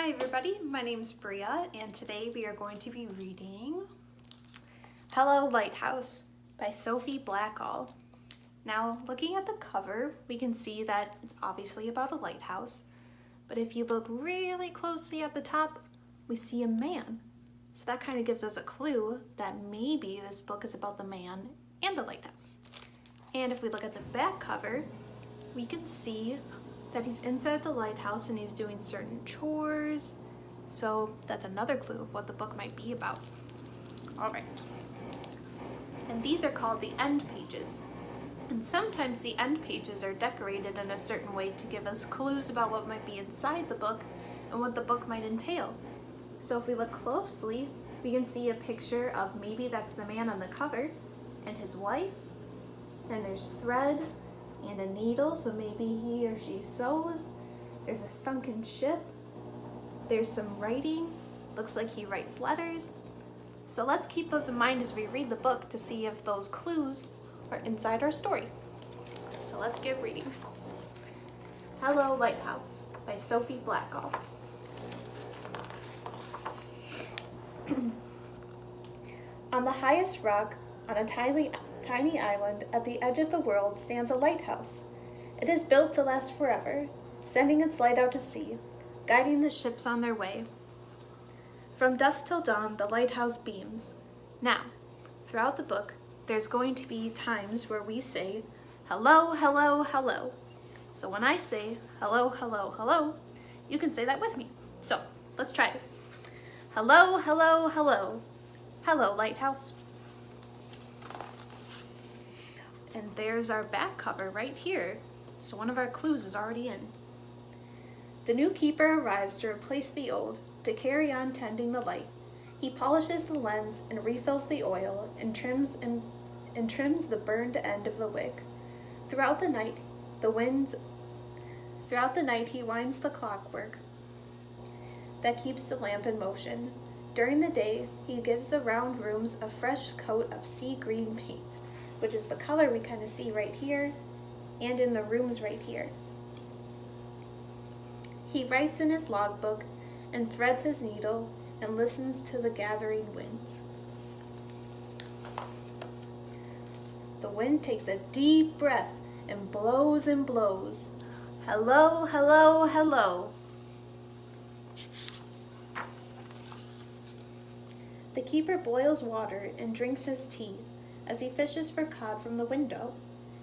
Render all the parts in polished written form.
Hi everybody, my name's Bria and today we are going to be reading Hello Lighthouse by Sophie Blackall. Now looking at the cover we can see that it's obviously about a lighthouse, but if you look really closely at the top we see a man. So that kind of gives us a clue that maybe this book is about the man and the lighthouse. And if we look at the back cover we can see that he's inside the lighthouse and he's doing certain chores. So that's another clue of what the book might be about. All right. And these are called the end pages. And sometimes the end pages are decorated in a certain way to give us clues about what might be inside the book and what the book might entail. So if we look closely, we can see a picture of maybe that's the man on the cover and his wife, and there's thread and a needle, so maybe he or she sews. There's a sunken ship. There's some writing. Looks like he writes letters. So let's keep those in mind as we read the book to see if those clues are inside our story. So let's get reading. Hello Lighthouse by Sophie Blackall. On the highest rock on a tiny island at the edge of the world stands a lighthouse. It is built to last forever, sending its light out to sea, guiding the ships on their way. From dusk till dawn, the lighthouse beams. Now, throughout the book, there's going to be times where we say, hello, hello, hello. So when I say, hello, hello, hello, you can say that with me. So, let's try it. Hello, hello, hello. Hello, lighthouse. And there's our back cover right here. So one of our clues is already in. The new keeper arrives to replace the old, to carry on tending the light. He polishes the lens and refills the oil and trims the burned end of the wick. Throughout the night he winds the clockwork that keeps the lamp in motion. During the day, he gives the round rooms a fresh coat of sea green paint, which is the color we kind of see right here and in the rooms right here. He writes in his logbook and threads his needle and listens to the gathering winds. The wind takes a deep breath and blows and blows. Hello, hello, hello. The keeper boils water and drinks his tea as he fishes for cod from the window.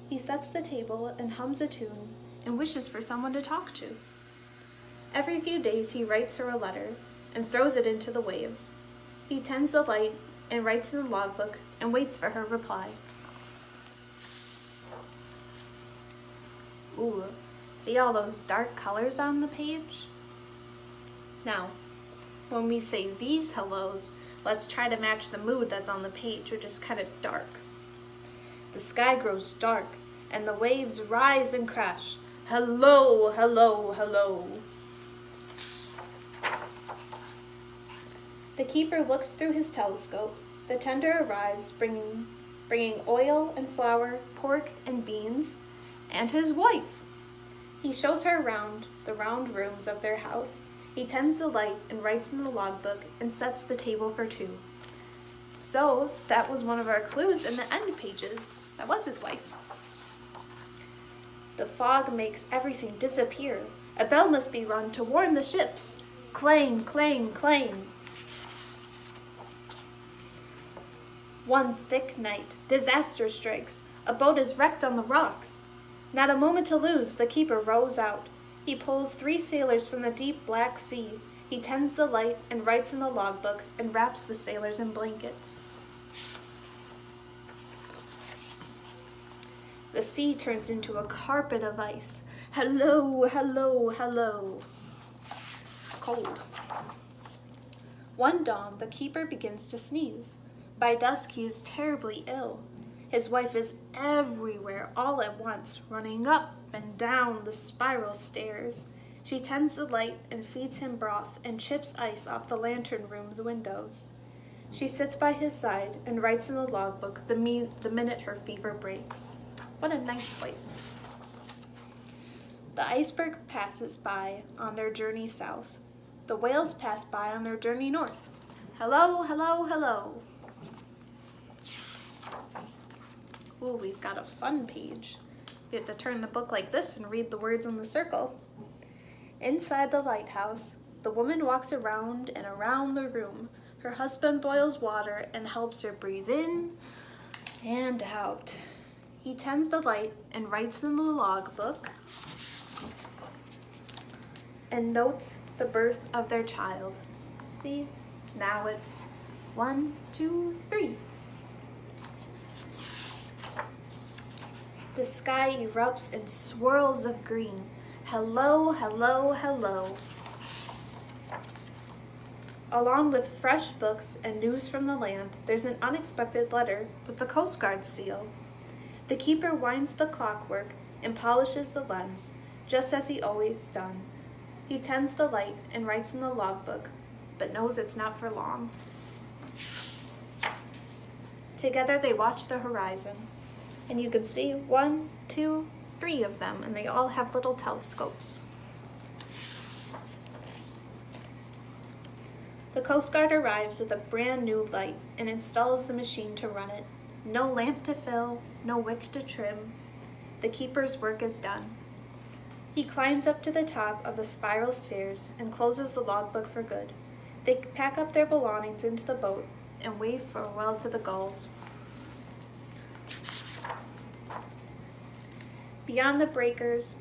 He sets the table and hums a tune and wishes for someone to talk to. Every few days he writes her a letter and throws it into the waves. He tends the light and writes in the logbook and waits for her reply. Ooh, see all those dark colors on the page? Now, when we say these hellos, let's try to match the mood that's on the page, which is kind of dark. The sky grows dark, and the waves rise and crash. Hello, hello, hello. The keeper looks through his telescope. The tender arrives, bringing oil and flour, pork and beans, and his wife. He shows her around the round rooms of their house. He tends the light and writes in the logbook and sets the table for two. So that was one of our clues in the end pages. That was his wife. The fog makes everything disappear. A bell must be rung to warn the ships. Clang, clang, clang. One thick night, disaster strikes. A boat is wrecked on the rocks. Not a moment to lose, the keeper rows out. He pulls 3 sailors from the deep black sea. He tends the light and writes in the logbook and wraps the sailors in blankets. The sea turns into a carpet of ice. Hello, hello, hello. Cold. One dawn, the keeper begins to sneeze. By dusk, he is terribly ill. His wife is everywhere all at once, running up and down the spiral stairs. She tends the light and feeds him broth and chips ice off the lantern room's windows. She sits by his side and writes in the logbook the minute her fever breaks. What a nice wife. The iceberg passes by on their journey south. The whales pass by on their journey north. Hello, hello, hello. Ooh, we've got a fun page. You have to turn the book like this and read the words in the circle. Inside the lighthouse, the woman walks around and around the room. Her husband boils water and helps her breathe in and out. He tends the light and writes in the logbook and notes the birth of their child. See, now it's 1, 2, 3. The sky erupts in swirls of green. Hello, hello, hello. Along with fresh books and news from the land, there's an unexpected letter with the Coast Guard seal. The keeper winds the clockwork and polishes the lens, just as he always done. He tends the light and writes in the logbook, but knows it's not for long. Together they watch the horizon, and you can see 1, 2, 3 of them, and they all have little telescopes. The Coast Guard arrives with a brand new light and installs the machine to run it. No lamp to fill, no wick to trim. The keeper's work is done. He climbs up to the top of the spiral stairs and closes the logbook for good. They pack up their belongings into the boat and wave farewell to the gulls. Beyond the breakers,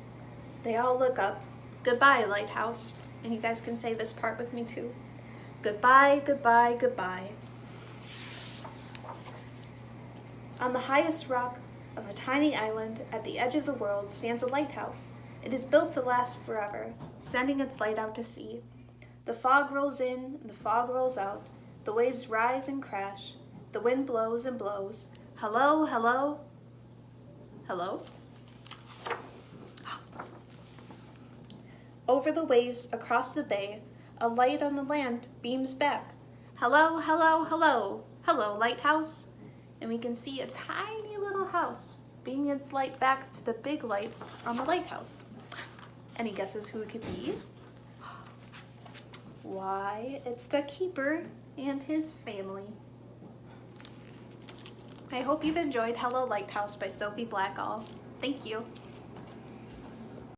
they all look up. Goodbye, lighthouse. And you guys can say this part with me too. Goodbye, goodbye, goodbye. On the highest rock of a tiny island at the edge of the world stands a lighthouse. It is built to last forever, sending its light out to sea. The fog rolls in and the fog rolls out. The waves rise and crash. The wind blows and blows. Hello, hello, hello. Over the waves across the bay, a light on the land beams back. Hello, hello, hello, hello, lighthouse. And we can see a tiny little house beaming its light back to the big light on the lighthouse. Any guesses who it could be? Why, it's the keeper and his family. I hope you've enjoyed Hello Lighthouse by Sophie Blackall. Thank you.